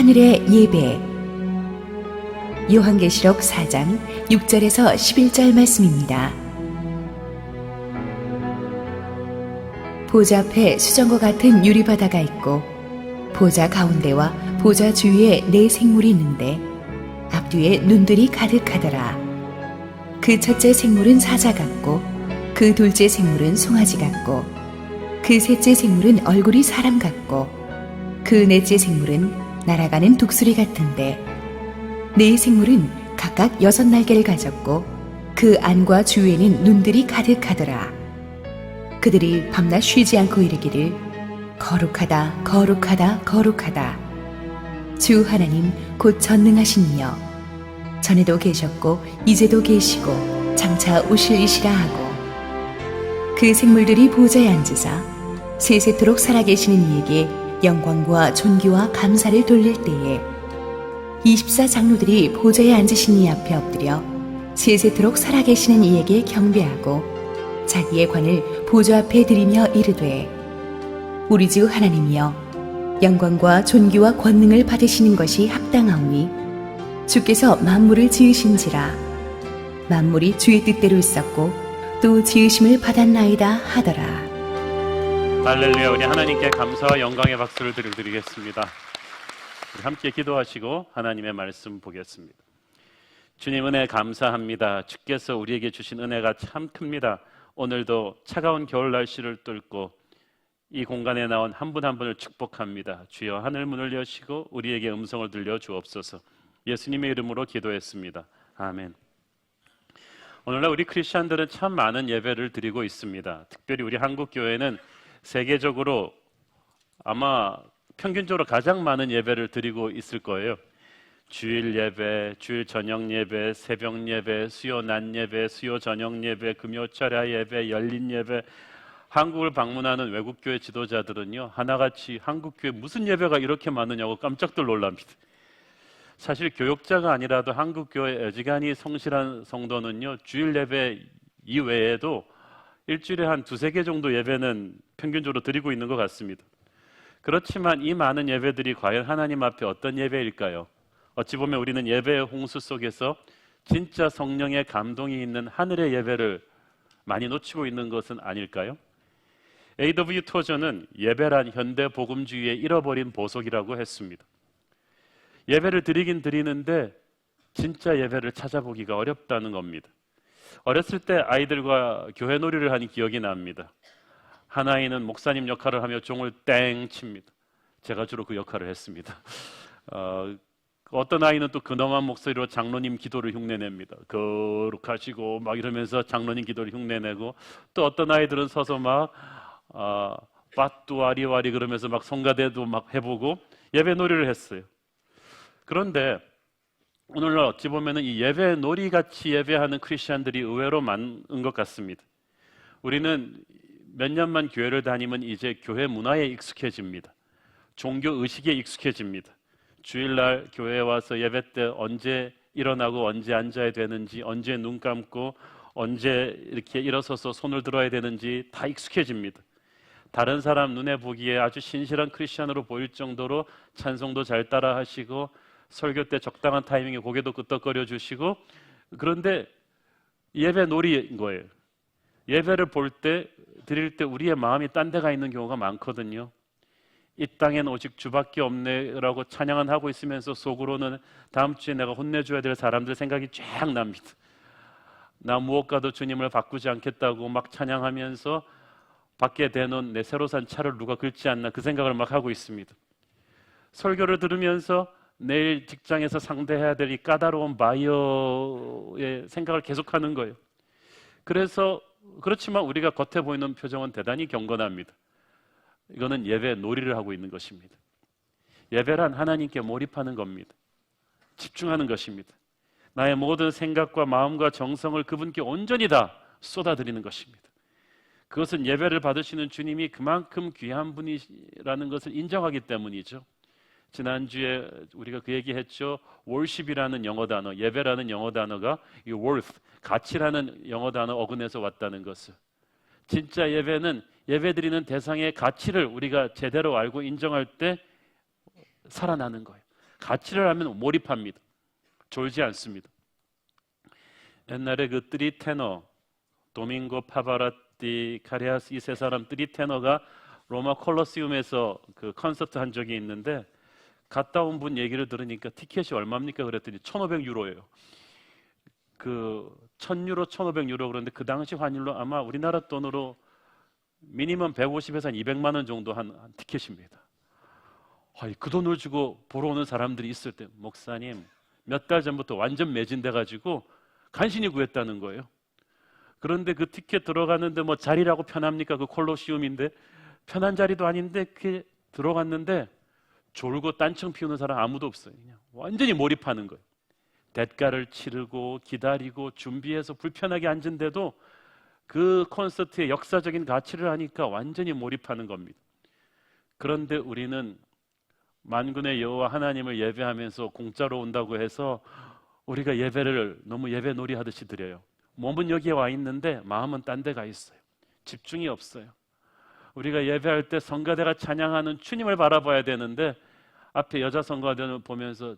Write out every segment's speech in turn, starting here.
하늘의 예배. 요한계시록 4장 6절에서 11절 말씀입니다. 보좌 앞에 수정과 같은 유리바다가 있고 보좌 가운데와 보좌 주위에 네 생물이 있는데 앞뒤에 눈들이 가득하더라. 그 첫째 생물은 사자 같고 그 둘째 생물은 송아지 같고 그 셋째 생물은 얼굴이 사람 같고 그 넷째 생물은 날아가는 독수리 같은데 네 생물은 각각 6날개를 가졌고 그 안과 주위에는 눈들이 가득하더라. 그들이 밤낮 쉬지 않고 이르기를 거룩하다 거룩하다 거룩하다 주 하나님 곧 전능하신 이여 전에도 계셨고 이제도 계시고 장차 오실이시라 하고 그 생물들이 보좌에 앉으사 세세토록 살아계시는 이에게 영광과 존귀와 감사를 돌릴 때에 24장로들이 보좌에 앉으신 이 앞에 엎드려 세세토록 살아계시는 이에게 경배하고 자기의 관을 보좌 앞에 드리며 이르되 우리 주 하나님이여 영광과 존귀와 권능을 받으시는 것이 합당하오니 주께서 만물을 지으신지라 만물이 주의 뜻대로 있었고 또 지으심을 받았나이다 하더라. 할렐루야. 우리 하나님께 감사와 영광의 박수를 드리겠습니다. 우리 함께 기도하시고 하나님의 말씀 보겠습니다. 주님 은혜 감사합니다. 주께서 우리에게 주신 은혜가 참 큽니다. 오늘도 차가운 겨울 날씨를 뚫고 이 공간에 나온 한 분 한 분을 축복합니다. 주여 하늘 문을 여시고 우리에게 음성을 들려 주옵소서. 예수님의 이름으로 기도했습니다. 아멘. 오늘날 우리 크리스천들은 참 많은 예배를 드리고 있습니다. 특별히 우리 한국 교회는 세계적으로 아마 평균적으로 가장 많은 예배를 드리고 있을 거예요. 주일 예배, 주일 저녁 예배, 새벽 예배, 수요 낮 예배, 수요 저녁 예배, 금요 철야 예배, 열린 예배. 한국을 방문하는 외국교회 지도자들은요 하나같이 한국교회 무슨 예배가 이렇게 많으냐고 깜짝들 놀랍니다. 사실 교역자가 아니라도 한국교회 어지간히 성실한 성도는요 주일 예배 이외에도 일주일에 한 2-3개 정도 예배는 평균적으로 드리고 있는 것 같습니다. 그렇지만 이 많은 예배들이 과연 하나님 앞에 어떤 예배일까요? 어찌 보면 우리는 예배의 홍수 속에서 진짜 성령의 감동이 있는 하늘의 예배를 많이 놓치고 있는 것은 아닐까요? A.W. 토저는 예배란 현대 복음주의의 잃어버린 보석이라고 했습니다. 예배를 드리긴 드리는데 진짜 예배를 찾아보기가 어렵다는 겁니다. 어렸을 때 아이들과 교회 놀이를 한 기억이 납니다. 한 아이는 목사님 역할을 하며 종을 땡 칩니다. 제가 주로 그 역할을 했습니다. 어떤 아이는 또 근엄한 목소리로 장로님 기도를 흉내냅니다. 거룩하시고 막 이러면서 장로님 기도를 흉내내고 또 어떤 아이들은 서서 막 빠뚜와리와리 그러면서 막 성가대도 막 해보고 예배 놀이를 했어요. 그런데 오늘날 어찌 보면 이 예배 놀이같이 예배하는 크리스천들이 의외로 많은 것 같습니다. 우리는 몇 년만 교회를 다니면 이제 교회 문화에 익숙해집니다. 종교 의식에 익숙해집니다. 주일날 교회에 와서 예배 때 언제 일어나고 언제 앉아야 되는지, 언제 눈 감고 언제 이렇게 일어서서 손을 들어야 되는지 다 익숙해집니다. 다른 사람 눈에 보기에 아주 신실한 크리스천으로 보일 정도로 찬송도 잘 따라 하시고 설교 때 적당한 타이밍에 고개도 끄덕거려 주시고, 그런데 예배 놀이인 거예요. 예배를 볼 때, 드릴 때 우리의 마음이 딴 데가 있는 경우가 많거든요. 이 땅엔 오직 주밖에 없네라고 찬양은 하고 있으면서 속으로는 다음 주에 내가 혼내줘야 될 사람들 생각이 쫙 납니다. 나 무엇과도 주님을 바꾸지 않겠다고 막 찬양하면서 밖에 대놓은 내 새로 산 차를 누가 긁지 않나 그 생각을 막 하고 있습니다. 설교를 들으면서 내일 직장에서 상대해야 될 이 까다로운 바이어의 생각을 계속하는 거예요. 그렇지만 우리가 겉에 보이는 표정은 대단히 경건합니다. 이거는 예배 놀이를 하고 있는 것입니다. 예배란 하나님께 몰입하는 겁니다. 집중하는 것입니다. 나의 모든 생각과 마음과 정성을 그분께 온전히 다 쏟아드리는 것입니다. 그것은 예배를 받으시는 주님이 그만큼 귀한 분이라는 것을 인정하기 때문이죠. 지난주에 우리가 그 얘기했죠. worship이라는 영어 단어, 예배라는 영어 단어가 이 worth, 가치라는 영어 단어 어근에서 왔다는 것을. 진짜 예배는 예배드리는 대상의 가치를 우리가 제대로 알고 인정할 때 살아나는 거예요. 가치를 알면 몰입합니다. 졸지 않습니다. 옛날에 그 뜨리 테너 도밍고 파바라티 카레아스 이 세 사람 뜨리 테너가 로마 콜로세움에서 그 콘서트 한 적이 있는데 갔다 온 분 얘기를 들으니까 티켓이 얼마입니까? 그랬더니 1,500유로예요. 그 1,000유로, 1,500유로 그런데 그 당시 환율로 아마 우리나라 돈으로 미니멈 150에서 한 200만 원 정도 한 티켓입니다. 그 돈을 주고 보러 오는 사람들이 있을 때 목사님 몇 달 전부터 완전 매진돼 가지고 간신히 구했다는 거예요. 그런데 그 티켓 들어갔는데 뭐 자리라고 편합니까? 그 콜로시움인데 편한 자리도 아닌데 그게 들어갔는데 졸고 딴청 피우는 사람 아무도 없어요. 그냥 완전히 몰입하는 거예요. 대가를 치르고 기다리고 준비해서 불편하게 앉은데도 그 콘서트의 역사적인 가치를 하니까 완전히 몰입하는 겁니다. 그런데 우리는 만군의 여호와 하나님을 예배하면서 공짜로 온다고 해서 우리가 예배를 너무 예배 놀이 하듯이 드려요. 몸은 여기에 와 있는데 마음은 딴 데 가 있어요. 집중이 없어요. 우리가 예배할 때 성가대가 찬양하는 주님을 바라봐야 되는데 앞에 여자 성가대를 보면서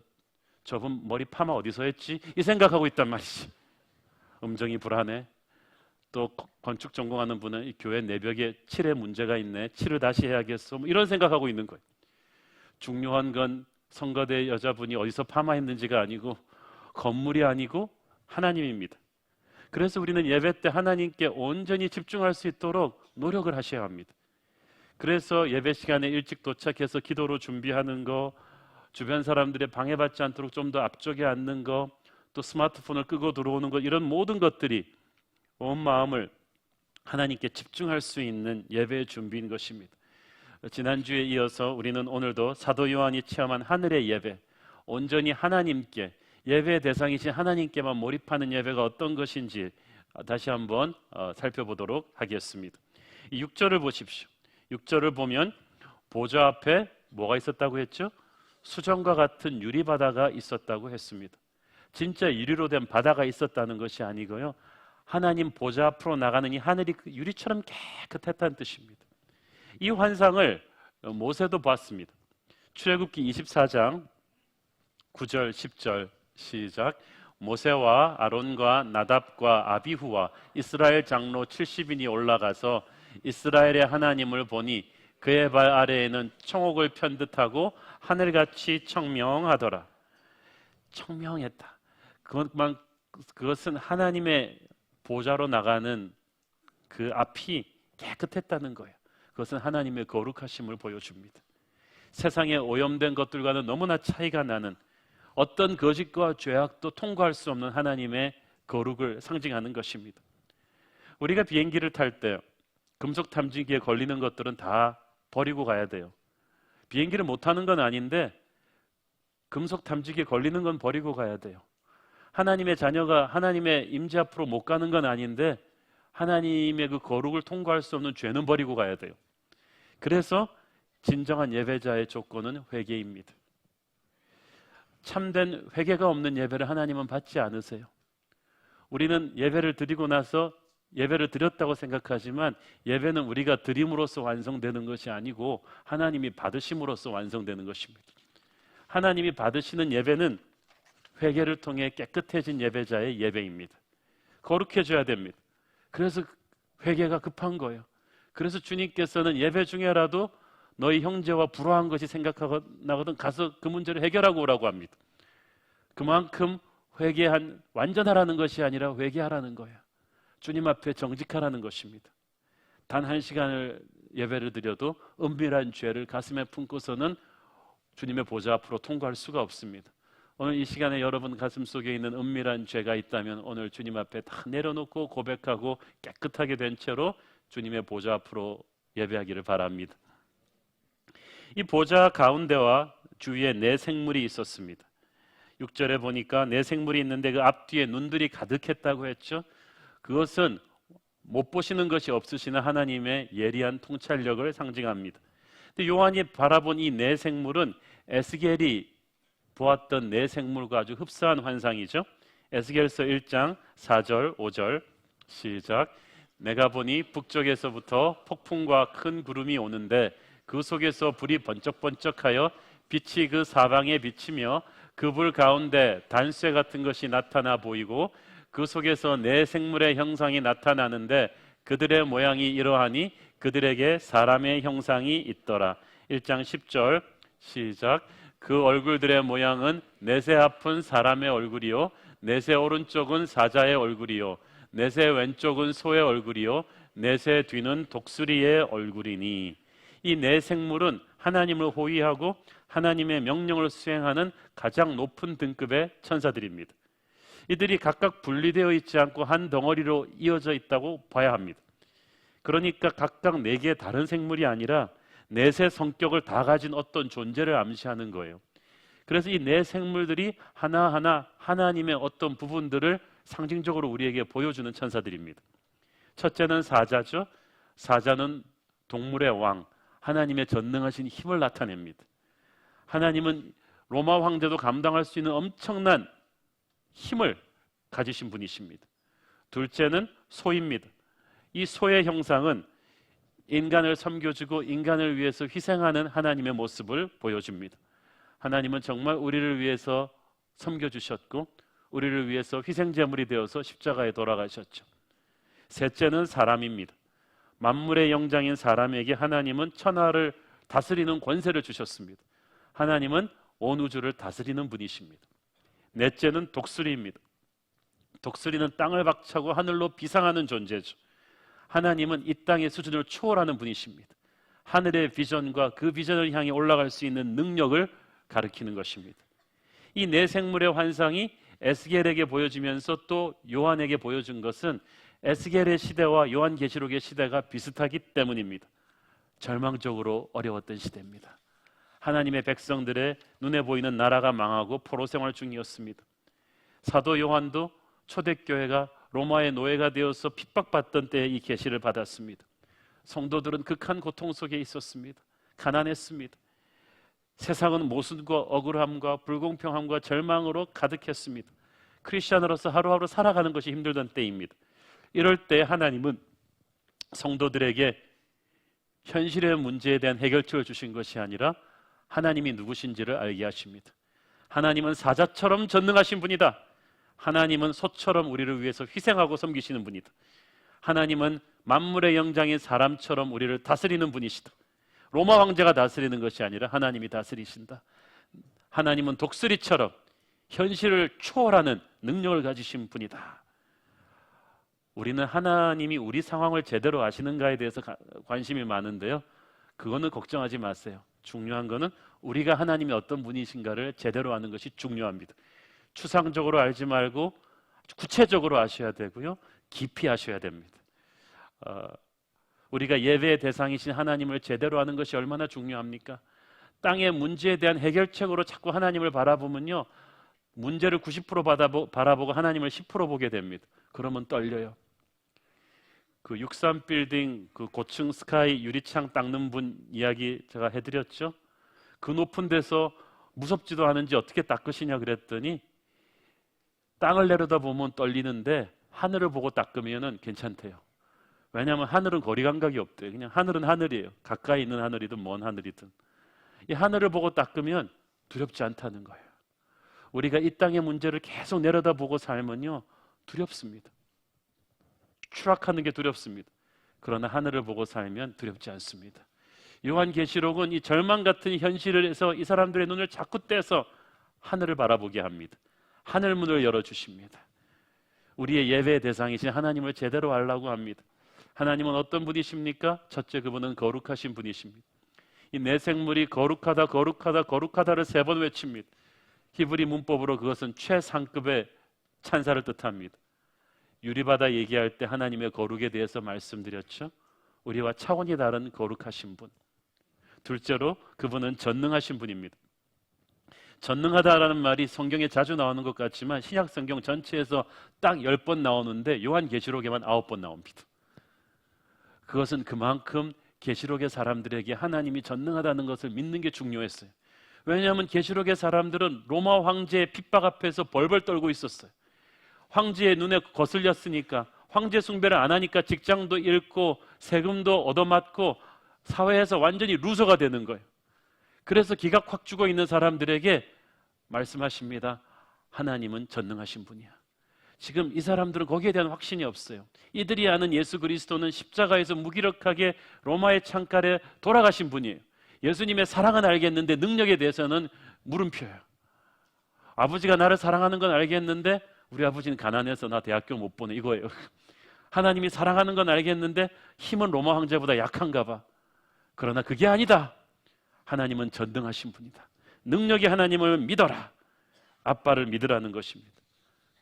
저분 머리 파마 어디서 했지? 이 생각하고 있단 말이지. 음정이 불안해. 또 건축 전공하는 분은 이 교회 내벽에 칠에 문제가 있네. 칠을 다시 해야겠어. 뭐 이런 생각하고 있는 거예요. 중요한 건 성가대 여자분이 어디서 파마했는지가 아니고 건물이 아니고 하나님입니다. 그래서 우리는 예배 때 하나님께 온전히 집중할 수 있도록 노력을 하셔야 합니다. 그래서 예배 시간에 일찍 도착해서 기도로 준비하는 거, 주변 사람들의 방해받지 않도록 좀 더 앞쪽에 앉는 거, 또 스마트폰을 끄고 들어오는 것, 이런 모든 것들이 온 마음을 하나님께 집중할 수 있는 예배의 준비인 것입니다. 지난주에 이어서 우리는 오늘도 사도 요한이 체험한 하늘의 예배, 온전히 하나님께, 예배의 대상이신 하나님께만 몰입하는 예배가 어떤 것인지 다시 한번 살펴보도록 하겠습니다. 6절을 보십시오. 6절을 보면 보좌 앞에 뭐가 있었다고 했죠? 수정과 같은 유리바다가 있었다고 했습니다. 진짜 유리로 된 바다가 있었다는 것이 아니고요, 하나님 보좌 앞으로 나가는 이 하늘이 유리처럼 깨끗했다는 뜻입니다. 이 환상을 모세도 봤습니다. 출애굽기 24장 9절 10절 시작. 모세와 아론과 나답과 아비후와 이스라엘 장로 70인이 올라가서 이스라엘의 하나님을 보니 그의 발 아래에는 청옥을 편 듯하고 하늘같이 청명하더라. 청명했다. 그것은 하나님의 보좌로 나가는 그 앞이 깨끗했다는 거예요. 그것은 하나님의 거룩하심을 보여줍니다. 세상에 오염된 것들과는 너무나 차이가 나는, 어떤 거짓과 죄악도 통과할 수 없는 하나님의 거룩을 상징하는 것입니다. 우리가 비행기를 탈 때 금속 탐지기에 걸리는 것들은 다 버리고 가야 돼요. 비행기를 못 타는 건 아닌데 금속 탐지기에 걸리는 건 버리고 가야 돼요. 하나님의 자녀가 하나님의 임재 앞으로 못 가는 건 아닌데 하나님의 그 거룩을 통과할 수 없는 죄는 버리고 가야 돼요. 그래서 진정한 예배자의 조건은 회개입니다. 참된 회개가 없는 예배를 하나님은 받지 않으세요. 우리는 예배를 드리고 나서 예배를 드렸다고 생각하지만 예배는 우리가 드림으로써 완성되는 것이 아니고 하나님이 받으심으로써 완성되는 것입니다. 하나님이 받으시는 예배는 회개를 통해 깨끗해진 예배자의 예배입니다. 거룩해져야 됩니다. 그래서 회개가 급한 거예요. 그래서 주님께서는 예배 중에라도 너희 형제와 불화한 것이 생각나거든 가서 그 문제를 해결하고 오라고 합니다. 그만큼 완전하라는 것이 아니라 회개하라는 거예요. 주님 앞에 정직하라는 것입니다. 단 한 시간을 예배를 드려도 은밀한 죄를 가슴에 품고서는 주님의 보좌 앞으로 통과할 수가 없습니다. 오늘 이 시간에 여러분 가슴 속에 있는 은밀한 죄가 있다면 오늘 주님 앞에 다 내려놓고 고백하고 깨끗하게 된 채로 주님의 보좌 앞으로 예배하기를 바랍니다. 이 보좌 가운데와 주위에 네 생물이 있었습니다. 6절에 보니까 네 생물이 있는데 그 앞뒤에 눈들이 가득했다고 했죠. 그것은 못 보시는 것이 없으시는 하나님의 예리한 통찰력을 상징합니다. 근데 요한이 바라본 이 네 생물은 에스겔이 보았던 네 생물과 아주 흡사한 환상이죠. 에스겔서 1장 4절 5절 시작. 내가 보니 북쪽에서부터 폭풍과 큰 구름이 오는데 그 속에서 불이 번쩍번쩍하여 빛이 그 사방에 비치며 그 불 가운데 단쇠 같은 것이 나타나 보이고 그 속에서 네 생물의 형상이 나타나는데 그들의 모양이 이러하니 그들에게 사람의 형상이 있더라. 1장 10절 시작. 그 얼굴들의 모양은 넷의 앞은 사람의 얼굴이요 넷의 오른쪽은 사자의 얼굴이요 넷의 왼쪽은 소의 얼굴이요 넷의 뒤는 독수리의 얼굴이니. 이 네 생물은 하나님을 호위하고 하나님의 명령을 수행하는 가장 높은 등급의 천사들입니다. 이들이 각각 분리되어 있지 않고 한 덩어리로 이어져 있다고 봐야 합니다. 그러니까 각각 네 개의 다른 생물이 아니라 넷의 성격을 다 가진 어떤 존재를 암시하는 거예요. 그래서 이 네 생물들이 하나하나 하나님의 어떤 부분들을 상징적으로 우리에게 보여주는 천사들입니다. 첫째는 사자죠. 사자는 동물의 왕, 하나님의 전능하신 힘을 나타냅니다. 하나님은 로마 황제도 감당할 수 있는 엄청난 힘을 가지신 분이십니다. 둘째는 소입니다. 이 소의 형상은 인간을 섬겨주고 인간을 위해서 희생하는 하나님의 모습을 보여줍니다. 하나님은 정말 우리를 위해서 섬겨주셨고 우리를 위해서 희생제물이 되어서 십자가에 돌아가셨죠. 셋째는 사람입니다. 만물의 영장인 사람에게 하나님은 천하를 다스리는 권세를 주셨습니다. 하나님은 온 우주를 다스리는 분이십니다. 넷째는 독수리입니다. 독수리는 땅을 박차고 하늘로 비상하는 존재죠. 하나님은 이 땅의 수준을 초월하는 분이십니다. 하늘의 비전과 그 비전을 향해 올라갈 수 있는 능력을 가리키는 것입니다. 이 네 생물의 환상이 에스겔에게 보여지면서 또 요한에게 보여준 것은 에스겔의 시대와 요한계시록의 시대가 비슷하기 때문입니다. 절망적으로 어려웠던 시대입니다. 하나님의 백성들의 눈에 보이는 나라가 망하고 포로 생활 중이었습니다. 사도 요한도 초대교회가 로마의 노예가 되어서 핍박받던 때에 이 계시를 받았습니다. 성도들은 극한 고통 속에 있었습니다. 가난했습니다. 세상은 모순과 억울함과 불공평함과 절망으로 가득했습니다. 크리스천으로서 하루하루 살아가는 것이 힘들던 때입니다. 이럴 때 하나님은 성도들에게 현실의 문제에 대한 해결책을 주신 것이 아니라 하나님이 누구신지를 알게 하십니다. 하나님은 사자처럼 전능하신 분이다. 하나님은 소처럼 우리를 위해서 희생하고 섬기시는 분이다. 하나님은 만물의 영장인 사람처럼 우리를 다스리는 분이시다. 로마 황제가 다스리는 것이 아니라 하나님이 다스리신다. 하나님은 독수리처럼 현실을 초월하는 능력을 가지신 분이다. 우리는 하나님이 우리 상황을 제대로 아시는가에 대해서 관심이 많은데요. 그거는 걱정하지 마세요. 중요한 거는 우리가 하나님이 어떤 분이신가를 제대로 아는 것이 중요합니다. 추상적으로 알지 말고 구체적으로 아셔야 되고요. 깊이 아셔야 됩니다. 우리가 예배의 대상이신 하나님을 제대로 아는 것이 얼마나 중요합니까? 땅의 문제에 대한 해결책으로 자꾸 하나님을 바라보면요. 문제를 90% 바라보고 하나님을 10% 보게 됩니다. 그러면 떨려요. 그 63빌딩 그 고층 스카이 유리창 닦는 분 이야기 제가 해드렸죠. 그 높은 데서 무섭지도 않은지 어떻게 닦으시냐 그랬더니 땅을 내려다보면 떨리는데 하늘을 보고 닦으면 괜찮대요. 왜냐하면 하늘은 거리 감각이 없대요. 그냥 하늘은 하늘이에요. 가까이 있는 하늘이든 먼 하늘이든. 이 하늘을 보고 닦으면 두렵지 않다는 거예요. 우리가 이 땅의 문제를 계속 내려다보고 살면요. 두렵습니다. 추락하는 게 두렵습니다. 그러나 하늘을 보고 살면 두렵지 않습니다. 요한계시록은 이 절망 같은 현실에서 이 사람들의 눈을 자꾸 떼서 하늘을 바라보게 합니다. 하늘문을 열어주십니다. 우리의 예배의 대상이신 하나님을 제대로 알라고 합니다. 하나님은 어떤 분이십니까? 첫째, 그분은 거룩하신 분이십니다. 이 네 생물이 거룩하다 거룩하다 거룩하다를 3번 외칩니다. 히브리 문법으로 그것은 최상급의 찬사를 뜻합니다. 유리바다 얘기할 때 하나님의 거룩에 대해서 말씀드렸죠. 우리와 차원이 다른 거룩하신 분. 둘째로 그분은 전능하신 분입니다. 전능하다라는 말이 성경에 자주 나오는 것 같지만 신약 성경 전체에서 딱 10번 나오는데 요한계시록에만 9번 나옵니다. 그것은 그만큼 계시록의 사람들에게 하나님이 전능하다는 것을 믿는 게 중요했어요. 왜냐하면 계시록의 사람들은 로마 황제의 핍박 앞에서 벌벌 떨고 있었어요. 황제의 눈에 거슬렸으니까, 황제 숭배를 안 하니까 직장도 잃고 세금도 얻어맞고 사회에서 완전히 루저가 되는 거예요. 그래서 기가 확 죽어 있는 사람들에게 말씀하십니다. 하나님은 전능하신 분이야. 지금 이 사람들은 거기에 대한 확신이 없어요. 이들이 아는 예수 그리스도는 십자가에서 무기력하게 로마의 창칼에 돌아가신 분이에요. 예수님의 사랑은 알겠는데 능력에 대해서는 물음표예요. 아버지가 나를 사랑하는 건 알겠는데 우리 아버지는 가난해서 나 대학교 못 보내, 이거예요. 하나님이 사랑하는 건 알겠는데 힘은 로마 황제보다 약한가 봐. 그러나 그게 아니다. 하나님은 전능하신 분이다. 능력의 하나님을 믿어라. 아빠를 믿으라는 것입니다.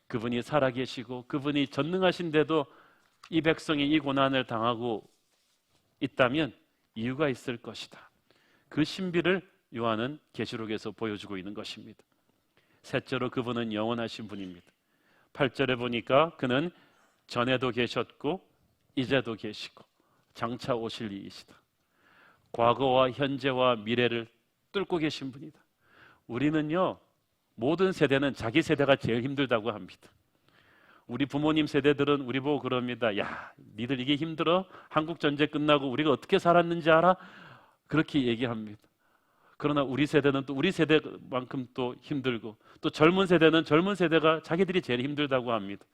그분이 살아계시고 그분이 전능하신데도 이 백성이 이 고난을 당하고 있다면 이유가 있을 것이다. 그 신비를 요한은 계시록에서 보여주고 있는 것입니다. 셋째로 그분은 영원하신 분입니다. 8절에 보니까 그는 전에도 계셨고 이제도 계시고 장차 오실 이이시다. 과거와 현재와 미래를 뚫고 계신 분이다. 우리는요, 모든 세대는 자기 세대가 제일 힘들다고 합니다. 우리 부모님 세대들은 우리 보고 그럽니다. 야, 니들 이게 힘들어? 한국 전쟁 끝나고 우리가 어떻게 살았는지 알아? 그렇게 얘기합니다. 그러나 우리 세대는 또 우리 세대만큼 또 힘들고, 또 젊은 세대는 젊은 세대가 자기들이 제일 힘들다고 합니다.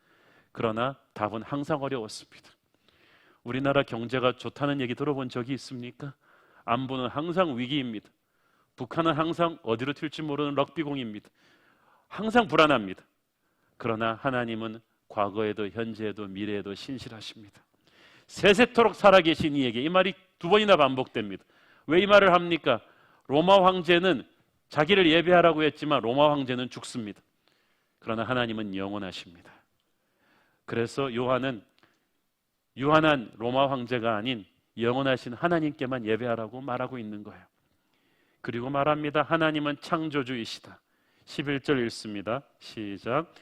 그러나 답은 항상 어려웠습니다. 우리나라 경제가 좋다는 얘기 들어본 적이 있습니까? 안보는 항상 위기입니다. 북한은 항상 어디로 튈지 모르는 럭비공입니다. 항상 불안합니다. 그러나 하나님은 과거에도 현재에도 미래에도 신실하십니다. 세세토록 살아계신 이에게, 이 말이 두 번이나 반복됩니다. 왜 이 말을 합니까? 로마 황제는 자기를 예배하라고 했지만 로마 황제는 죽습니다. 그러나 하나님은 영원하십니다. 그래서 요한은 유한한 로마 황제가 아닌 영원하신 하나님께만 예배하라고 말하고 있는 거예요. 그리고 말합니다. 하나님은 창조주이시다. 11절 읽습니다. 시작.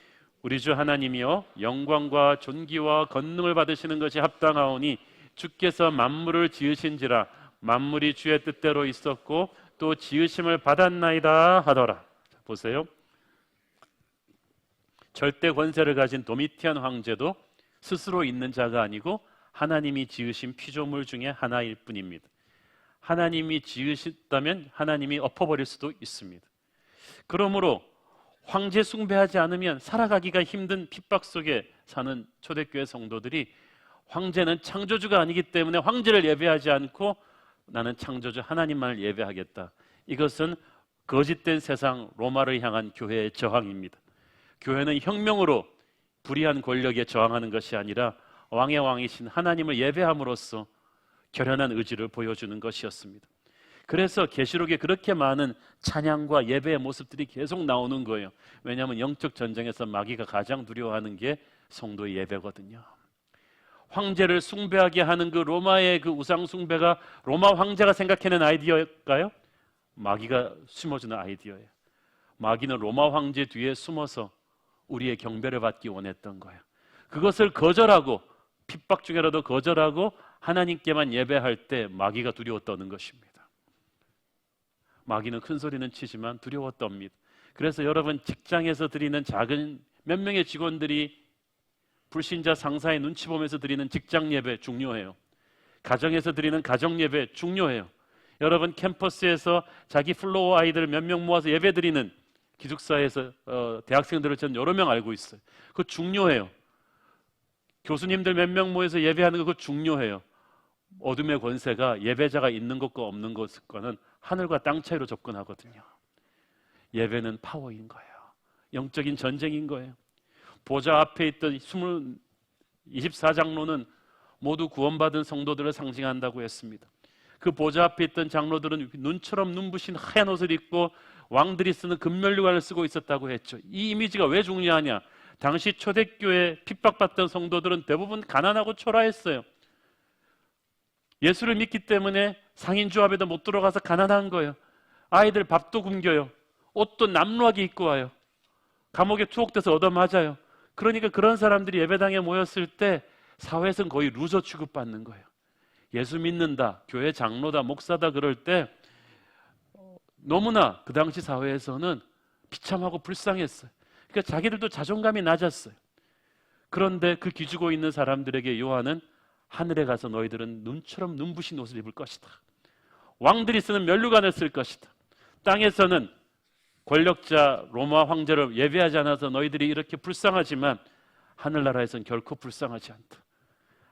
우리 주 하나님이여, 영광과 존귀와 권능을 받으시는 것이 합당하오니 주께서 만물을 지으신지라 만물이 주의 뜻대로 있었고 또 지으심을 받았나이다 하더라. 자, 보세요. 절대 권세를 가진 도미티안 황제도 스스로 있는 자가 아니고 하나님이 지으신 피조물 중에 하나일 뿐입니다. 하나님이 지으셨다면 하나님이 엎어버릴 수도 있습니다. 그러므로 황제 숭배하지 않으면 살아가기가 힘든 핍박 속에 사는 초대교회 성도들이 황제는 창조주가 아니기 때문에 황제를 예배하지 않고 나는 창조주 하나님만을 예배하겠다. 이것은 거짓된 세상 로마를 향한 교회의 저항입니다. 교회는 혁명으로 불의한 권력에 저항하는 것이 아니라 왕의 왕이신 하나님을 예배함으로써 결연한 의지를 보여주는 것이었습니다. 그래서 계시록에 그렇게 많은 찬양과 예배의 모습들이 계속 나오는 거예요. 왜냐하면 영적 전쟁에서 마귀가 가장 두려워하는 게 성도의 예배거든요. 황제를 숭배하게 하는 그 로마의 그 우상 숭배가 로마 황제가 생각해낸 아이디어일까요? 마귀가 심어주는 아이디어예요. 마귀는 로마 황제 뒤에 숨어서 우리의 경배를 받기 원했던 거예요. 그것을 거절하고 핍박 중에라도 거절하고 하나님께만 예배할 때 마귀가 두려워 떠는 것입니다. 마귀는 큰 소리는 치지만 두려워 떱니다. 그래서 여러분 직장에서 드리는 작은 몇 명의 직원들이 불신자 상사의 눈치 보면서 드리는 직장 예배 중요해요. 가정에서 드리는 가정 예배 중요해요. 여러분 캠퍼스에서 자기 플로어 아이들 몇 명 모아서 예배 드리는 기숙사에서 대학생들을 저는 여러 명 알고 있어요. 그거 중요해요. 교수님들 몇 명 모여서 예배하는 거 그거 중요해요. 어둠의 권세가 예배자가 있는 것과 없는 것과는 하늘과 땅 차이로 접근하거든요. 예배는 파워인 거예요. 영적인 전쟁인 거예요. 보좌 앞에 있던 24장로는 모두 구원받은 성도들을 상징한다고 했습니다. 그 보좌 앞에 있던 장로들은 눈처럼 눈부신 하얀 옷을 입고 왕들이 쓰는 금면류관을 쓰고 있었다고 했죠. 이 이미지가 왜 중요하냐? 당시 초대교회 핍박받던 성도들은 대부분 가난하고 초라했어요. 예수를 믿기 때문에 상인조합에도 못 들어가서 가난한 거예요. 아이들 밥도 굶겨요. 옷도 남루하게 입고 와요. 감옥에 투옥돼서 얻어맞아요. 그러니까 그런 사람들이 예배당에 모였을 때 사회에서는 거의 루저 취급받는 거예요. 예수 믿는다, 교회 장로다, 목사다 그럴 때 너무나 그 당시 사회에서는 비참하고 불쌍했어요. 그러니까 자기들도 자존감이 낮았어요. 그런데 그 기죽어 있는 사람들에게 요한은 하늘에 가서 너희들은 눈처럼 눈부신 옷을 입을 것이다. 왕들이 쓰는 면류관을 쓸 것이다. 땅에서는 권력자 로마 황제를 예배하지 않아서 너희들이 이렇게 불쌍하지만 하늘나라에서는 결코 불쌍하지 않다.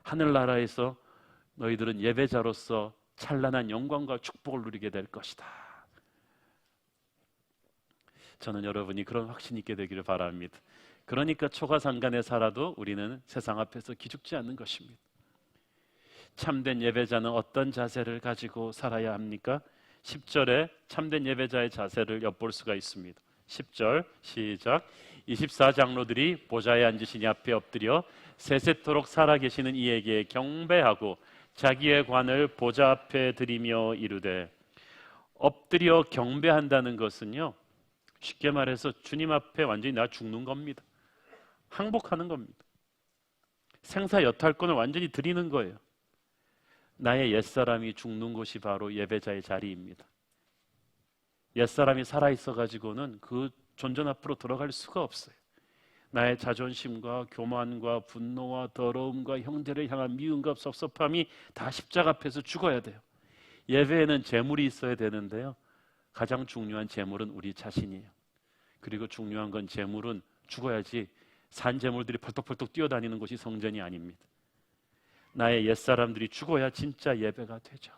하늘나라에서 너희들은 예배자로서 찬란한 영광과 축복을 누리게 될 것이다. 저는 여러분이 그런 확신 있게 되기를 바랍니다. 그러니까 초가상간에 살아도 우리는 세상 앞에서 기죽지 않는 것입니다. 참된 예배자는 어떤 자세를 가지고 살아야 합니까? 10절에 참된 예배자의 자세를 엿볼 수가 있습니다. 10절 시작. 24장로들이 보좌에 앉으신 이 앞에 엎드려 세세토록 살아계시는 이에게 경배하고 자기의 관을 보좌 앞에 드리며 이르되, 엎드려 경배한다는 것은요, 쉽게 말해서 주님 앞에 완전히 나 죽는 겁니다. 항복하는 겁니다. 생사 여탈권을 완전히 드리는 거예요. 나의 옛사람이 죽는 곳이 바로 예배자의 자리입니다. 옛사람이 살아있어 가지고는 그 존전 앞으로 들어갈 수가 없어요. 나의 자존심과 교만과 분노와 더러움과 형제를 향한 미움과 섭섭함이 다 십자가 앞에서 죽어야 돼요. 예배에는 재물이 있어야 되는데요, 가장 중요한 재물은 우리 자신이에요. 그리고 중요한 건 재물은 죽어야지 산 재물들이 펄떡펄떡 뛰어다니는 곳이 성전이 아닙니다. 나의 옛사람들이 죽어야 진짜 예배가 되죠.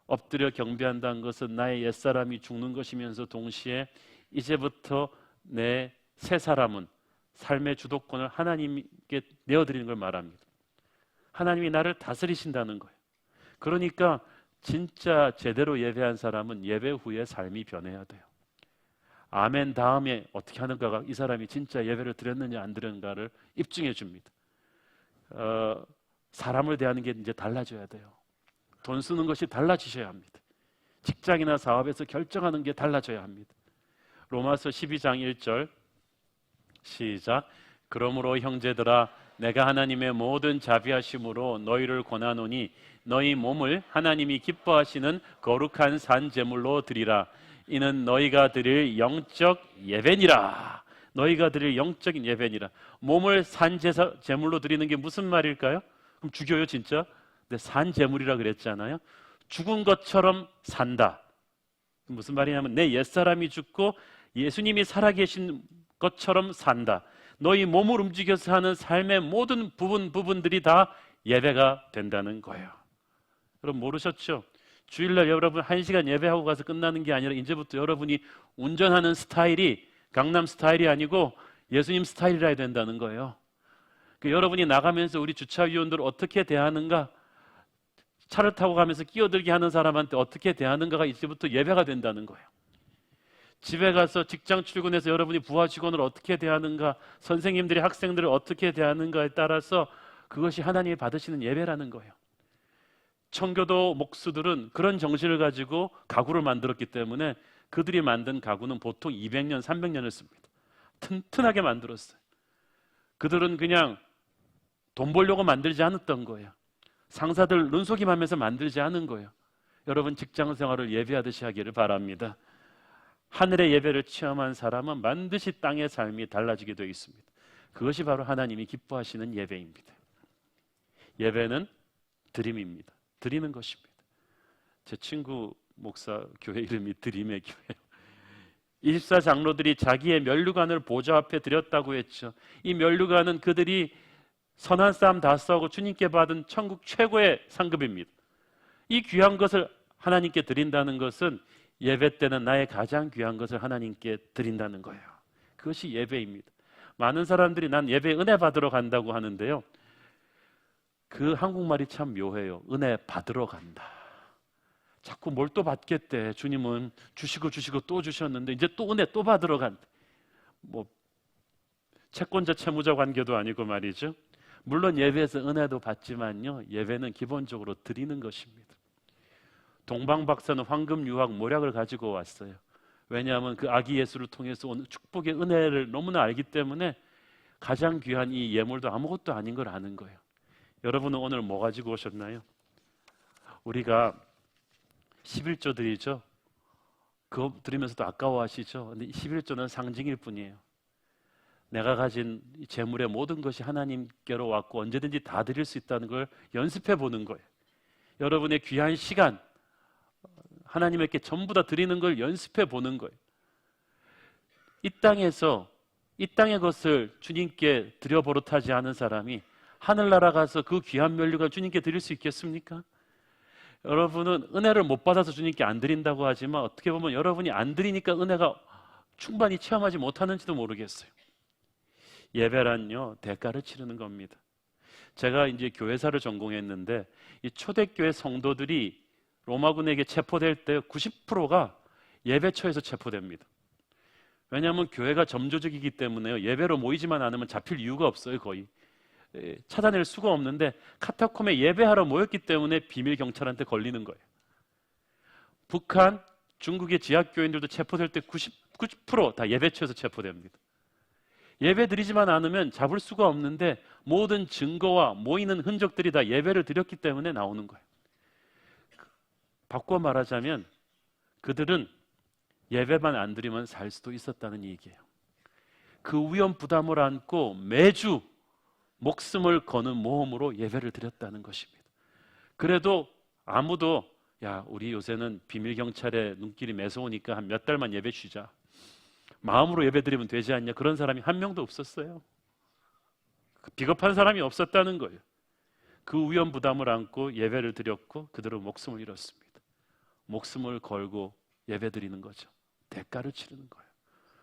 엎드려 경배한다는 것은 나의 옛사람이 죽는 것이면서 동시에 이제부터 내 새 사람은 삶의 주도권을 하나님께 내어드리는 걸 말합니다. 하나님이 나를 다스리신다는 거예요. 그러니까 진짜 제대로 예배한 사람은 예배 후에 삶이 변해야 돼요. 아멘 다음에 어떻게 하는가가 이 사람이 진짜 예배를 드렸느냐 안 드렸는가를 입증해 줍니다. 사람을 대하는 게 이제 달라져야 돼요. 돈 쓰는 것이 달라지셔야 합니다. 직장이나 사업에서 결정하는 게 달라져야 합니다. 로마서 12장 1절 시작. 그러므로 형제들아, 내가 하나님의 모든 자비하심으로 너희를 권하노니 너희 몸을 하나님이 기뻐하시는 거룩한 산 제물로 드리라. 이는 너희가 드릴 영적 예배니라. 너희가 드릴 영적인 예배니라. 몸을 산 제물로 드리는 게 무슨 말일까요? 그럼 죽여요 진짜? 근데 산 제물이라 그랬잖아요. 죽은 것처럼 산다. 무슨 말이냐면 내 옛사람이 죽고 예수님이 살아계신 것처럼 산다. 너희 몸을 움직여서 하는 삶의 모든 부분들이 다 예배가 된다는 거예요. 여러분 모르셨죠? 주일날 여러분 1시간 예배하고 가서 끝나는 게 아니라 이제부터 여러분이 운전하는 스타일이 강남 스타일이 아니고 예수님 스타일이라 해야 된다는 거예요. 여러분이 나가면서 우리 주차위원들을 어떻게 대하는가, 차를 타고 가면서 끼어들게 하는 사람한테 어떻게 대하는가가 이제부터 예배가 된다는 거예요. 집에 가서 직장 출근해서 여러분이 부하 직원을 어떻게 대하는가, 선생님들이 학생들을 어떻게 대하는가에 따라서 그것이 하나님이 받으시는 예배라는 거예요. 청교도 목수들은 그런 정신을 가지고 가구를 만들었기 때문에 그들이 만든 가구는 보통 200년, 300년을 씁니다. 튼튼하게 만들었어요. 그들은 그냥 돈 벌려고 만들지 않았던 거예요. 상사들 눈속임하면서 만들지 않은 거예요. 여러분 직장 생활을 예배하듯이 하기를 바랍니다. 하늘의 예배를 체험한 사람은 반드시 땅의 삶이 달라지게 되어 있습니다. 그것이 바로 하나님이 기뻐하시는 예배입니다. 예배는 드림입니다. 드리는 것입니다. 제 친구 목사 교회 이름이 드림의 교회예요. 24장로들이 자기의 면류관을 보좌 앞에 드렸다고 했죠. 이 면류관은 그들이 선한 싸움 다 싸우고 주님께 받은 천국 최고의 상급입니다. 이 귀한 것을 하나님께 드린다는 것은 예배 때는 나의 가장 귀한 것을 하나님께 드린다는 거예요. 그것이 예배입니다. 많은 사람들이 난 예배 은혜 받으러 간다고 하는데요, 그 한국말이 참 묘해요. 은혜 받으러 간다. 자꾸 뭘 또 받겠대. 주님은 주시고 또 주셨는데 이제 또 은혜 또 받으러 간다. 뭐 채권자 채무자 관계도 아니고 말이죠. 물론 예배에서 은혜도 받지만요, 예배는 기본적으로 드리는 것입니다. 동방 박사는 황금 유황 모략을 가지고 왔어요. 왜냐하면 그 아기 예수를 통해서 온 축복의 은혜를 너무나 알기 때문에 가장 귀한 이 예물도 아무것도 아닌 걸 아는 거예요. 여러분은 오늘 뭐 가지고 오셨나요? 우리가 11조 드리죠. 그거 드리면서도 아까워하시죠? 근데 11조는 상징일 뿐이에요. 내가 가진 재물의 모든 것이 하나님께로 왔고 언제든지 다 드릴 수 있다는 걸 연습해 보는 거예요. 여러분의 귀한 시간, 하나님께 전부 다 드리는 걸 연습해 보는 거예요. 이 땅에서 이 땅의 것을 주님께 드려 버릇하지 않은 사람이 하늘나라 가서 그 귀한 면류가 주님께 드릴 수 있겠습니까? 여러분은 은혜를 못 받아서 주님께 안 드린다고 하지만 어떻게 보면 여러분이 안 드리니까 은혜가 충분히 체험하지 못하는지도 모르겠어요. 예배란요, 대가를 치르는 겁니다. 제가 이제 교회사를 전공했는데 이 초대교회 성도들이 로마군에게 체포될 때 90%가 예배처에서 체포됩니다. 왜냐하면 교회가 점조적이기 때문에요. 예배로 모이지만 않으면 잡힐 이유가 없어요. 거의 찾아낼 수가 없는데 카타콤에 예배하러 모였기 때문에 비밀 경찰한테 걸리는 거예요. 북한, 중국의 지하교인들도 체포될 때 90% 다 예배처에서 체포됩니다. 예배 드리지만 않으면 잡을 수가 없는데 모든 증거와 모이는 흔적들이 다 예배를 드렸기 때문에 나오는 거예요. 바꿔 말하자면 그들은 예배만 안 드리면 살 수도 있었다는 얘기예요. 그 위험 부담을 안고 매주 목숨을 거는 모험으로 예배를 드렸다는 것입니다. 그래도 아무도 야, 우리 요새는 비밀 경찰에 눈길이 매서우니까 한 몇 달만 예배 쉬자. 마음으로 예배 드리면 되지 않냐. 그런 사람이 한 명도 없었어요. 비겁한 사람이 없었다는 거예요. 그 위험 부담을 안고 예배를 드렸고 그들은 목숨을 잃었습니다. 목숨을 걸고 예배 드리는 거죠. 대가를 치르는 거예요.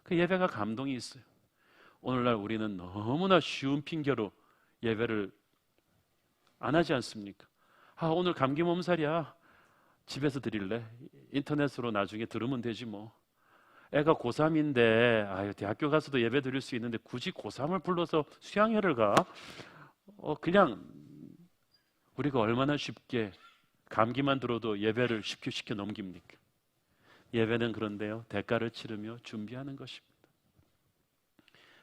그 예배가 감동이 있어요. 오늘날 우리는 너무나 쉬운 핑계로 예배를 안 하지 않습니까? 오늘 감기 몸살이야. 집에서 드릴래? 인터넷으로 나중에 들으면 되지 뭐. 애가 고3인데 대학교 가서도 예배 드릴 수 있는데 굳이 고3을 불러서 수양회를 가? 그냥 우리가 얼마나 쉽게 감기만 들어도 예배를 쉽게 쉽게 넘깁니까? 예배는 그런데요, 대가를 치르며 준비하는 것입니다.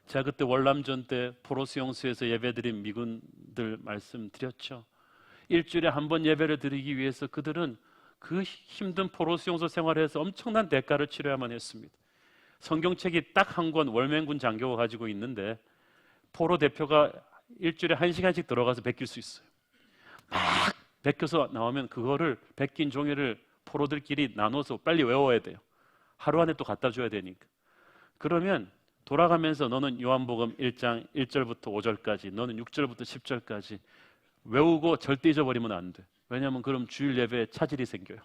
제가 그때 월남전 때 포로수 용수에서 예배드린 미군들 말씀드렸죠. 일주일에 한 번 예배를 드리기 위해서 그들은 그 힘든 포로수 용소 생활에서 엄청난 대가를 치러야만 했습니다. 성경책이 딱 한 권 월맹군 장교가 가지고 있는데 포로 대표가 일주일에 1시간씩 들어가서 베낄 수 있어요. 막 베껴서 나오면 그거를 베낀 종이를 포로들끼리 나눠서 빨리 외워야 돼요. 하루 안에 또 갖다 줘야 되니까. 그러면 돌아가면서 너는 요한복음 1장 1절부터 5절까지, 너는 6절부터 10절까지 외우고 절대 잊어버리면 안 돼. 왜냐하면 그럼 주일 예배에 차질이 생겨요.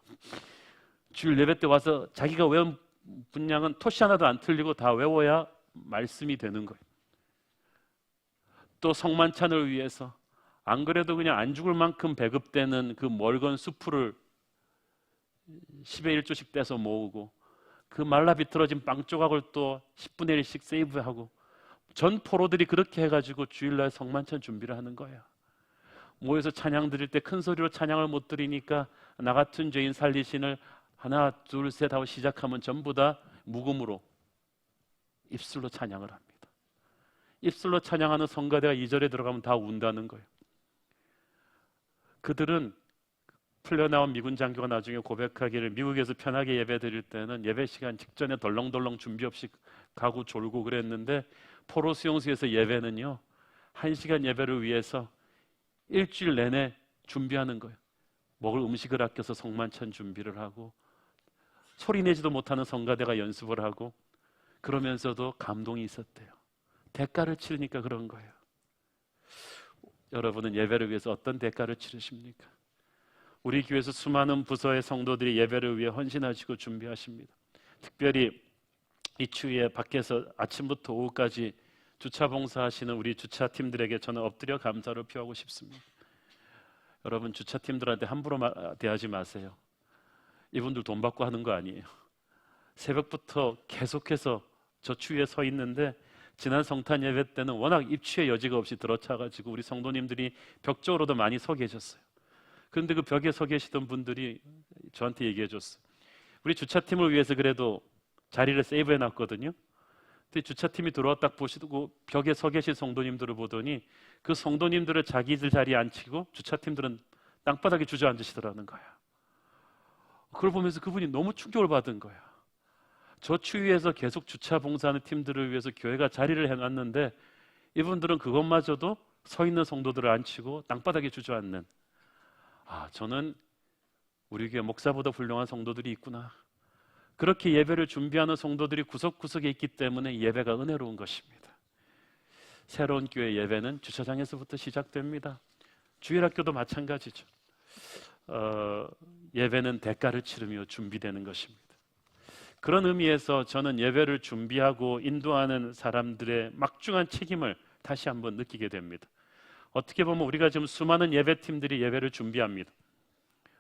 주일 예배 때 와서 자기가 외운 분량은 토시 하나도 안 틀리고 다 외워야 말씀이 되는 거예요. 또 성만찬을 위해서 안 그래도 그냥 안 죽을 만큼 배급되는 그 멀건 수프를 10의 1조씩 떼서 모으고 그 말라 비틀어진 빵 조각을 또 10분의 1씩 세이브하고 전 포로들이 그렇게 해가지고 주일날 성만찬 준비를 하는 거예요. 모여서 찬양 드릴 때 큰 소리로 찬양을 못 드리니까 나 같은 죄인 살리신을 하나 둘 셋 하고 시작하면 전부 다 묵음으로 입술로 찬양을 합니다. 입술로 찬양하는 성가대가 2절에 들어가면 다 운다는 거예요. 그들은 풀려나온 미군 장교가 나중에 고백하기를 미국에서 편하게 예배 드릴 때는 예배 시간 직전에 덜렁덜렁 준비 없이 가고 졸고 그랬는데 포로 수용소에서 예배는요 1시간 예배를 위해서 일주일 내내 준비하는 거예요. 먹을 음식을 아껴서 성만찬 준비를 하고 소리 내지도 못하는 성가대가 연습을 하고 그러면서도 감동이 있었대요. 대가를 치르니까 그런 거예요. 여러분은 예배를 위해서 어떤 대가를 치르십니까? 우리 교회에서 수많은 부서의 성도들이 예배를 위해 헌신하시고 준비하십니다. 특별히 이 추위에 밖에서 아침부터 오후까지 주차 봉사하시는 우리 주차팀들에게 저는 엎드려 감사를 표하고 싶습니다. 여러분 주차팀들한테 함부로 대하지 마세요. 이분들 돈 받고 하는 거 아니에요. 새벽부터 계속해서 저 추위에 서 있는데 지난 성탄 예배 때는 워낙 입추의 여지가 없이 들어차가지고 우리 성도님들이 벽 쪽으로도 많이 서 계셨어요. 그런데 그 벽에 서 계시던 분들이 저한테 얘기해 줬어요. 우리 주차팀을 위해서 그래도 자리를 세이브해 놨거든요. 근데 주차팀이 들어와 딱 보시고 벽에 서 계신 성도님들을 보더니 그 성도님들을 자기들 자리에 앉히고 주차팀들은 땅바닥에 주저앉으시더라는 거야. 그걸 보면서 그분이 너무 충격을 받은 거야. 저 추위에서 계속 주차 봉사하는 팀들을 위해서 교회가 자리를 해놨는데 이분들은 그것마저도 서 있는 성도들을 앉히고 땅바닥에 주저앉는. 저는 우리 교회 목사보다 훌륭한 성도들이 있구나. 그렇게 예배를 준비하는 성도들이 구석구석에 있기 때문에 예배가 은혜로운 것입니다. 새로운 교회 예배는 주차장에서부터 시작됩니다. 주일학교도 마찬가지죠. 예배는 대가를 치르며 준비되는 것입니다. 그런 의미에서 저는 예배를 준비하고 인도하는 사람들의 막중한 책임을 다시 한번 느끼게 됩니다. 어떻게 보면 우리가 지금 수많은 예배팀들이 예배를 준비합니다.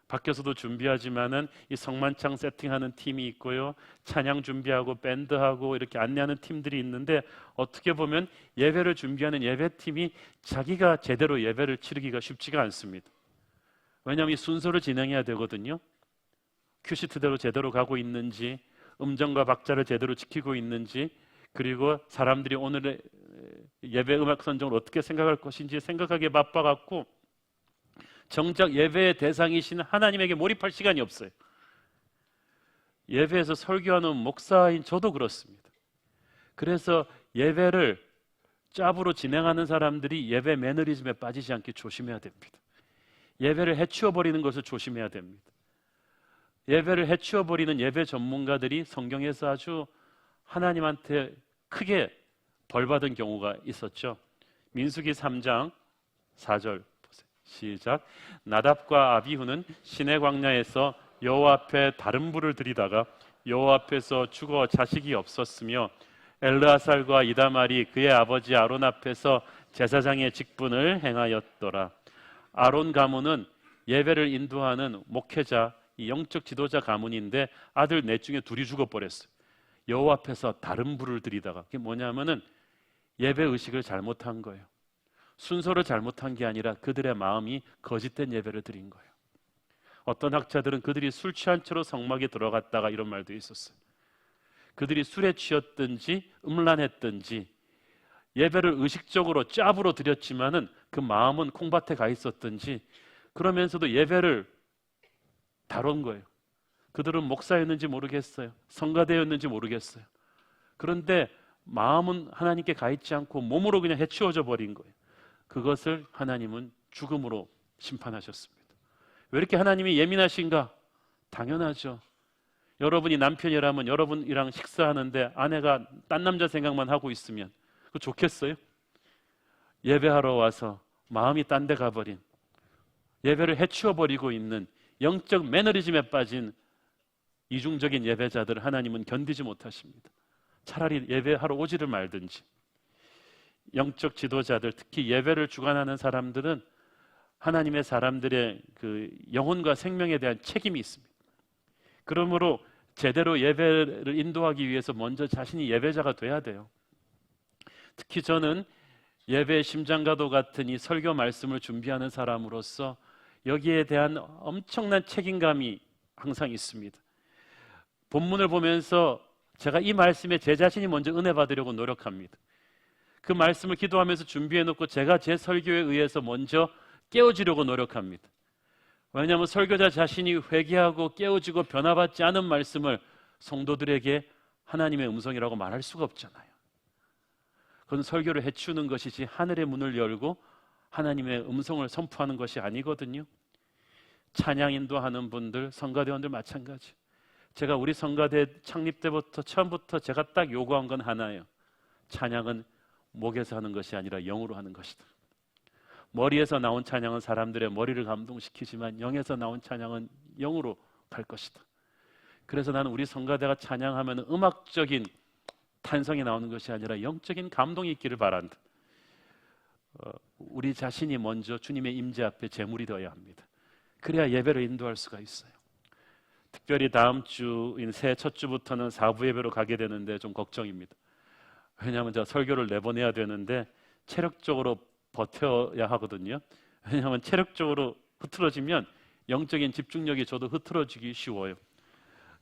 밖에서도 준비하지만은 이 성만찬 세팅하는 팀이 있고요, 찬양 준비하고 밴드하고 이렇게 안내하는 팀들이 있는데, 어떻게 보면 예배를 준비하는 예배팀이 자기가 제대로 예배를 치르기가 쉽지가 않습니다. 왜냐하면 이 순서를 진행해야 되거든요. 큐시트대로 제대로 가고 있는지, 음정과 박자를 제대로 지키고 있는지, 그리고 사람들이 오늘의 예배 음악 선정을 어떻게 생각할 것인지 생각하기에 바빠갖고 정작 예배의 대상이신 하나님에게 몰입할 시간이 없어요. 예배에서 설교하는 목사인 저도 그렇습니다. 그래서 예배를 짭으로 진행하는 사람들이 예배 매너리즘에 빠지지 않게 조심해야 됩니다. 예배를 해치워버리는 것을 조심해야 됩니다. 예배를 해치워버리는 예배 전문가들이 성경에서 아주 하나님한테 크게 벌받은 경우가 있었죠. 민수기 3장 4절 보세요. 시작. 나답과 아비후는 시내 광야에서 여호와 앞에 다른 불을 들이다가 여호와 앞에서 죽어 자식이 없었으며 엘르아살과 이다말이 그의 아버지 아론 앞에서 제사장의 직분을 행하였더라. 아론 가문은 예배를 인도하는 목회자, 영적 지도자 가문인데 아들 넷 중에 둘이 죽어버렸어요. 여호와 앞에서 다른 불을 들이다가. 그게 뭐냐면은 예배 의식을 잘못한 거예요. 순서를 잘못한 게 아니라 그들의 마음이 거짓된 예배를 드린 거예요. 어떤 학자들은 그들이 술 취한 채로 성막에 들어갔다가 이런 말도 있었어요. 그들이 술에 취했든지 음란했든지 예배를 의식적으로 짭으로 드렸지만은 그 마음은 콩밭에 가 있었든지 그러면서도 예배를 다룬 거예요. 그들은 목사였는지 모르겠어요. 성가대였는지 모르겠어요. 그런데 마음은 하나님께 가 있지 않고 몸으로 그냥 해치워져 버린 거예요. 그것을 하나님은 죽음으로 심판하셨습니다. 왜 이렇게 하나님이 예민하신가? 당연하죠. 여러분이 남편이라면 여러분이랑 식사하는데 아내가 딴 남자 생각만 하고 있으면 그거 좋겠어요? 예배하러 와서 마음이 딴 데 가버린, 예배를 해치워버리고 있는 영적 매너리즘에 빠진 이중적인 예배자들을 하나님은 견디지 못하십니다. 차라리 예배하러 오지를 말든지. 영적 지도자들, 특히 예배를 주관하는 사람들은 하나님의 사람들의 그 영혼과 생명에 대한 책임이 있습니다. 그러므로 제대로 예배를 인도하기 위해서 먼저 자신이 예배자가 돼야 돼요. 특히 저는 예배의 심장과도 같은 이 설교 말씀을 준비하는 사람으로서 여기에 대한 엄청난 책임감이 항상 있습니다. 본문을 보면서 제가 이 말씀에 제 자신이 먼저 은혜 받으려고 노력합니다. 그 말씀을 기도하면서 준비해놓고 제가 제 설교에 의해서 먼저 깨워지려고 노력합니다. 왜냐하면 설교자 자신이 회개하고 깨워지고 변화받지 않은 말씀을 성도들에게 하나님의 음성이라고 말할 수가 없잖아요. 그건 설교를 해치우는 것이지 하늘의 문을 열고 하나님의 음성을 선포하는 것이 아니거든요. 찬양 인도하는 분들, 성가대원들 마찬가지. 제가 우리 성가대 창립 때부터 처음부터 제가 딱 요구한 건 하나예요. 찬양은 목에서 하는 것이 아니라 영으로 하는 것이다. 머리에서 나온 찬양은 사람들의 머리를 감동시키지만 영에서 나온 찬양은 영으로 갈 것이다. 그래서 나는 우리 성가대가 찬양하면 음악적인 탄성이 나오는 것이 아니라 영적인 감동이 있기를 바란다. 우리 자신이 먼저 주님의 임재 앞에 제물이 되어야 합니다. 그래야 예배를 인도할 수가 있어요. 특별히 다음 주인 새해 첫 주부터는 4부 예배로 가게 되는데 좀 걱정입니다. 왜냐하면 제가 설교를 내보내야 되는데 체력적으로 버텨야 하거든요. 왜냐하면 체력적으로 흐트러지면 영적인 집중력이 저도 흐트러지기 쉬워요.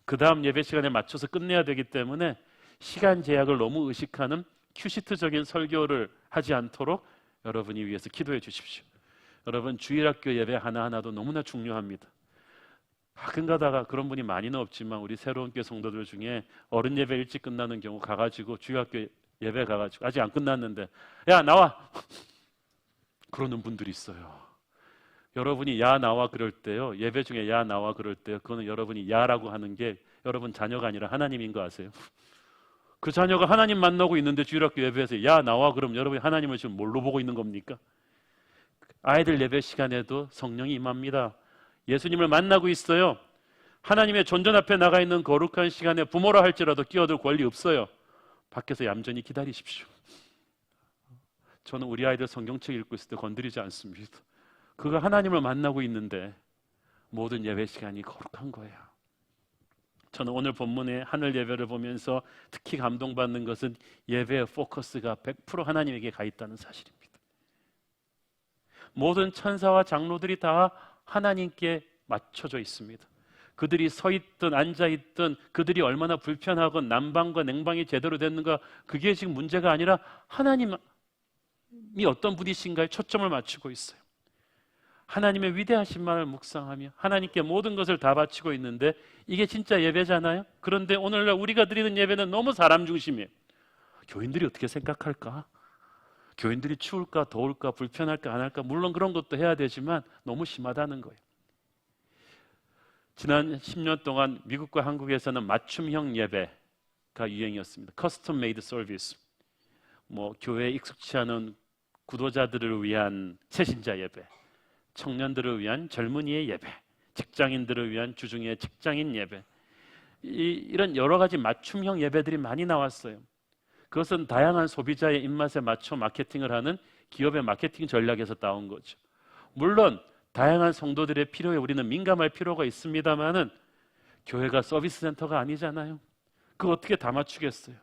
그 다음 예배 시간에 맞춰서 끝내야 되기 때문에 시간 제약을 너무 의식하는 큐시트적인 설교를 하지 않도록 여러분이 위해서 기도해 주십시오. 여러분 주일학교 예배 하나하나도 너무나 중요합니다. 가끔 가다가 그런 분이 많이는 없지만 우리 새로운 교회 성도들 중에 어른 예배 일찍 끝나는 경우 가가지고 주일학교 예배 가가지고 아직 안 끝났는데 야 나와! 그러는 분들이 있어요. 여러분이 야 나와 그럴 때요, 예배 중에 야 나와 그럴 때요, 그거는 여러분이 야라고 하는 게 여러분 자녀가 아니라 하나님인 거 아세요? 그 자녀가 하나님 만나고 있는데 주일학교 예배에서 야 나와 그럼 여러분이 하나님을 지금 뭘로 보고 있는 겁니까? 아이들 예배 시간에도 성령이 임합니다. 예수님을 만나고 있어요. 하나님의 존전 앞에 나가 있는 거룩한 시간에 부모라 할지라도 끼어들 권리 없어요. 밖에서 얌전히 기다리십시오. 저는 우리 아이들 성경책 읽고 있을 때 건드리지 않습니다. 그가 하나님을 만나고 있는데 모든 예배 시간이 거룩한 거예요. 저는 오늘 본문의 하늘 예배를 보면서 특히 감동받는 것은 예배의 포커스가 100% 하나님에게 가 있다는 사실입니다. 모든 천사와 장로들이 다 하나님께 맞춰져 있습니다. 그들이 서 있든 앉아 있든 그들이 얼마나 불편하건 난방과 냉방이 제대로 됐는가, 그게 지금 문제가 아니라 하나님이 어떤 분이신가에 초점을 맞추고 있어요. 하나님의 위대하신만을 묵상하며 하나님께 모든 것을 다 바치고 있는데 이게 진짜 예배잖아요. 그런데 오늘날 우리가 드리는 예배는 너무 사람 중심이에요. 교인들이 어떻게 생각할까? 교인들이 추울까 더울까 불편할까 안 할까, 물론 그런 것도 해야 되지만 너무 심하다는 거예요. 지난 10년 동안 미국과 한국에서는 맞춤형 예배가 유행이었습니다. 커스텀 메이드 서비스, 교회에 익숙치 않은 구도자들을 위한 새신자 예배, 청년들을 위한 젊은이의 예배, 직장인들을 위한 주중의 직장인 예배, 이런 여러 가지 맞춤형 예배들이 많이 나왔어요. 그것은 다양한 소비자의 입맛에 맞춰 마케팅을 하는 기업의 마케팅 전략에서 따온 거죠. 물론 다양한 성도들의 필요에 우리는 민감할 필요가 있습니다만은 교회가 서비스 센터가 아니잖아요. 그거 어떻게 다 맞추겠어요?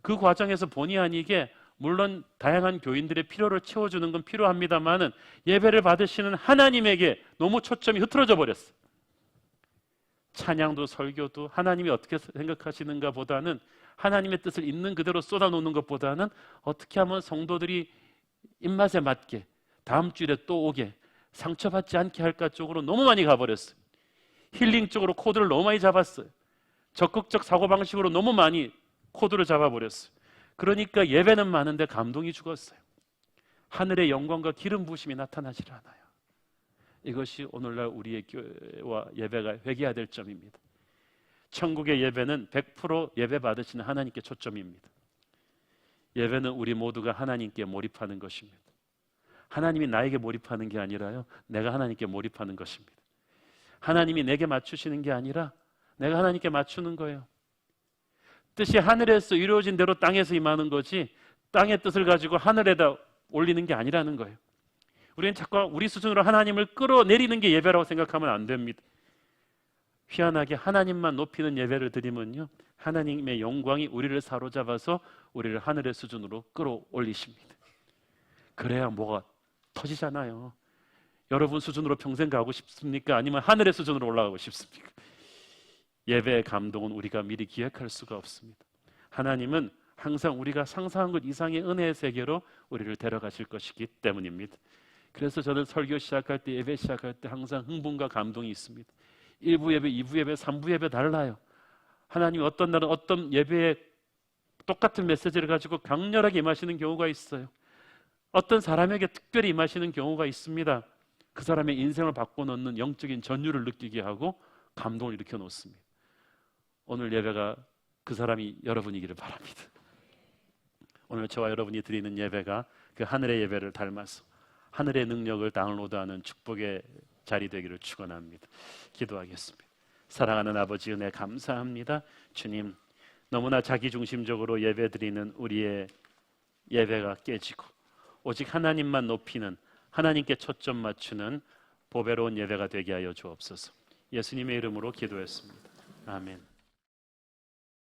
그 과정에서 본의 아니게 물론 다양한 교인들의 필요를 채워주는 건 필요합니다만은 예배를 받으시는 하나님에게 너무 초점이 흐트러져 버렸어요. 찬양도 설교도 하나님이 어떻게 생각하시는가 보다는, 하나님의 뜻을 있는 그대로 쏟아놓는 것보다는 어떻게 하면 성도들이 입맛에 맞게 다음 주일에 또 오게 상처받지 않게 할까 쪽으로 너무 많이 가버렸어요. 힐링 쪽으로 코드를 너무 많이 잡았어요. 적극적 사고방식으로 너무 많이 코드를 잡아버렸어요. 그러니까 예배는 많은데 감동이 죽었어요. 하늘의 영광과 기름 부으심이 나타나질 않아요. 이것이 오늘날 우리의 교회와 예배가 회개해야 될 점입니다. 천국의 예배는 100% 예배 받으시는 하나님께 초점입니다. 예배는 우리 모두가 하나님께 몰입하는 것입니다. 하나님이 나에게 몰입하는 게 아니라요, 내가 하나님께 몰입하는 것입니다. 하나님이 내게 맞추시는 게 아니라 내가 하나님께 맞추는 거예요. 뜻이 하늘에서 이루어진 대로 땅에서 임하는 거지 땅의 뜻을 가지고 하늘에다 올리는 게 아니라는 거예요. 우리는 자꾸 우리 수준으로 하나님을 끌어내리는 게 예배라고 생각하면 안 됩니다. 희한하게 하나님만 높이는 예배를 드리면요, 하나님의 영광이 우리를 사로잡아서 우리를 하늘의 수준으로 끌어올리십니다. 그래야 뭐가 터지잖아요. 여러분 수준으로 평생 가고 싶습니까? 아니면 하늘의 수준으로 올라가고 싶습니까? 예배의 감동은 우리가 미리 기획할 수가 없습니다. 하나님은 항상 우리가 상상한 것 이상의 은혜의 세계로 우리를 데려가실 것이기 때문입니다. 그래서 저는 설교 시작할 때, 예배 시작할 때 항상 흥분과 감동이 있습니다. 1부 예배, 2부 예배, 3부 예배 달라요. 하나님이 어떤 날은 어떤 예배에 똑같은 메시지를 가지고 강렬하게 임하시는 경우가 있어요. 어떤 사람에게 특별히 임하시는 경우가 있습니다. 그 사람의 인생을 바꿔놓는 영적인 전율을 느끼게 하고 감동을 일으켜 놓습니다. 오늘 예배가 그 사람이 여러분이기를 바랍니다. 오늘 저와 여러분이 드리는 예배가 그 하늘의 예배를 닮아서 하늘의 능력을 다운로드하는 축복의 자리 되기를 축원합니다. 기도하겠습니다. 사랑하는 아버지, 은혜 감사합니다. 주님, 너무나 자기중심적으로 예배드리는 우리의 예배가 깨지고 오직 하나님만 높이는, 하나님께 초점 맞추는 보배로운 예배가 되게 하여 주옵소서. 예수님의 이름으로 기도했습니다. 아멘.